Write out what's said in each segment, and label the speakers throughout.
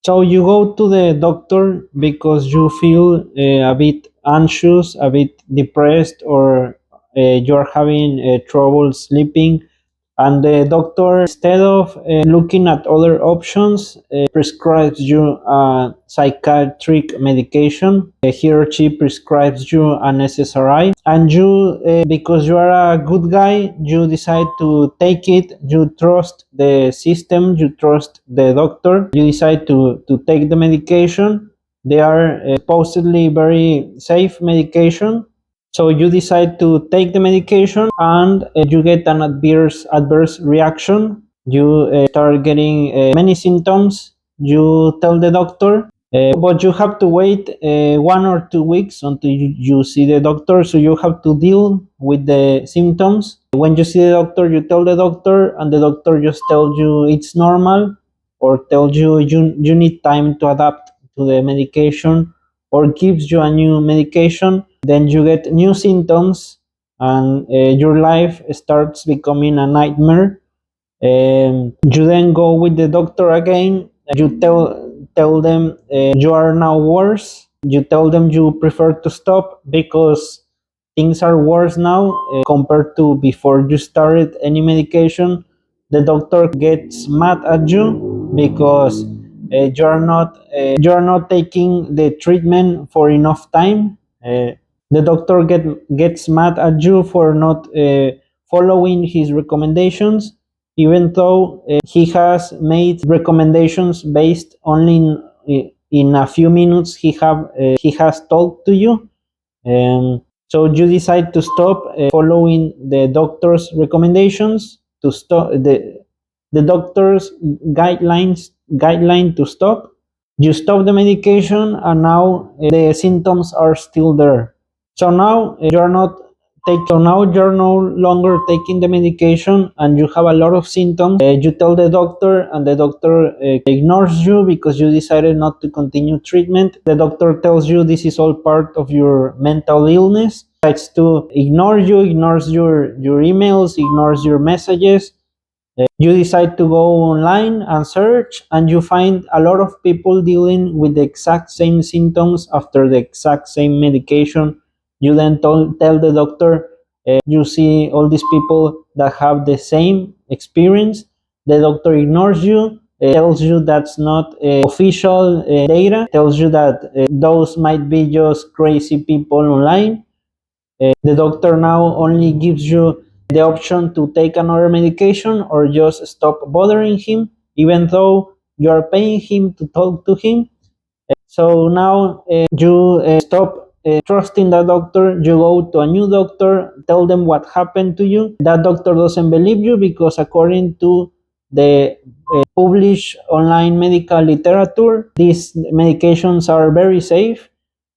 Speaker 1: So you go to the doctor because you feel a bit anxious, a bit depressed, or you're having trouble sleeping, and the doctor, instead of looking at other options, prescribes you a psychiatric medication. He or she prescribes you an SSRI, and you, because you are a good guy, you decide to take it. You trust the system, you trust the doctor, you decide to take the medication. They are supposedly very safe medication, so you decide to take the medication, and you get an adverse reaction. You start getting many symptoms. You tell the doctor, but you have to wait 1 or 2 weeks until you see the doctor. So you have to deal with the symptoms. When you see the doctor, you tell the doctor, and the doctor just tells you it's normal, or tells you need time to adapt to the medication, or gives you a new medication. Then you get new symptoms, and your life starts becoming a nightmare. You then go with the doctor again. You tell them you are now worse. You tell them you prefer to stop because things are worse now compared to before you started any medication. The doctor gets mad at you because you are not taking the treatment for enough time. The doctor gets mad at you for not following his recommendations, even though he has made recommendations based only in a few minutes he has talked to you. So you decide to stop following the doctor's recommendations, to stop the doctor's guideline to stop. You stop the medication, and now the symptoms are still there. So now you're no longer taking the medication, and you have a lot of symptoms. You tell the doctor, and the doctor ignores you because you decided not to continue treatment. The doctor tells you this is all part of your mental illness. Decides to ignore you, ignores your emails, ignores your messages. You decide to go online and search, and you find a lot of people dealing with the exact same symptoms after the exact same medication. You then tell the doctor, you see all these people that have the same experience. The doctor ignores you, tells you that's not official data, tells you that those might be just crazy people online. The doctor now only gives you the option to take another medication or just stop bothering him, even though you are paying him to talk to him. So now you stop trusting the doctor. You go to a new doctor, tell them what happened to you. That doctor doesn't believe you because, according to the published online medical literature, these medications are very safe.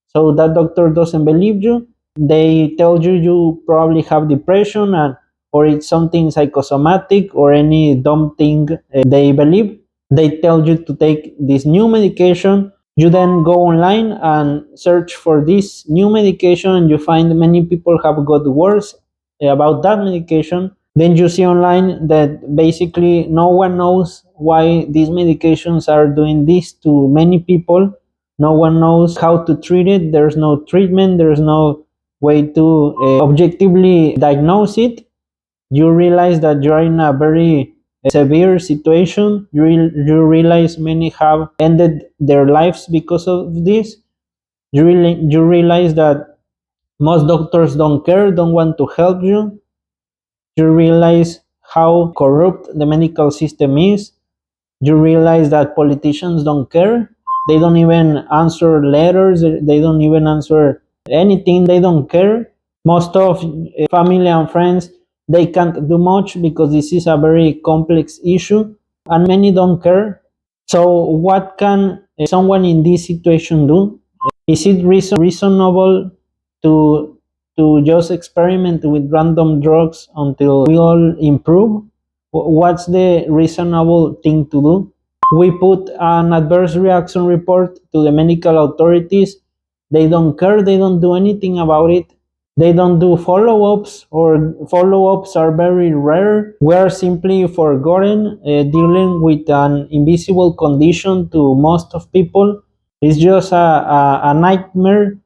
Speaker 1: So that doctor doesn't believe you. They tell you you probably have depression, and or it's something psychosomatic or any dumb thing they believe. They tell you to take this new medication. You then go online and search for this new medication, and you find many people have got worse about that medication. Then you see online that basically no one knows why these medications are doing this to many people. No one knows how to treat it. There's no treatment, there's no way to objectively diagnose it. You realize that you're in a very severe situation. You realize many have ended their lives because of this. You realize that most doctors don't care, don't want to help you. You realize how corrupt the medical system is. You realize that politicians don't care. They don't even answer letters. They don't even answer anything. They don't care. Most of family and friends, they can't do much because this is a very complex issue, and many don't care. So what can someone in this situation do? Is it reasonable to just experiment with random drugs until we all improve? What's the reasonable thing to do? We put an adverse reaction report to the medical authorities. They don't care, they don't do anything about it. They don't do follow-ups, or follow-ups are very rare. We are simply forgotten. Dealing with an invisible condition to most of people is just a nightmare.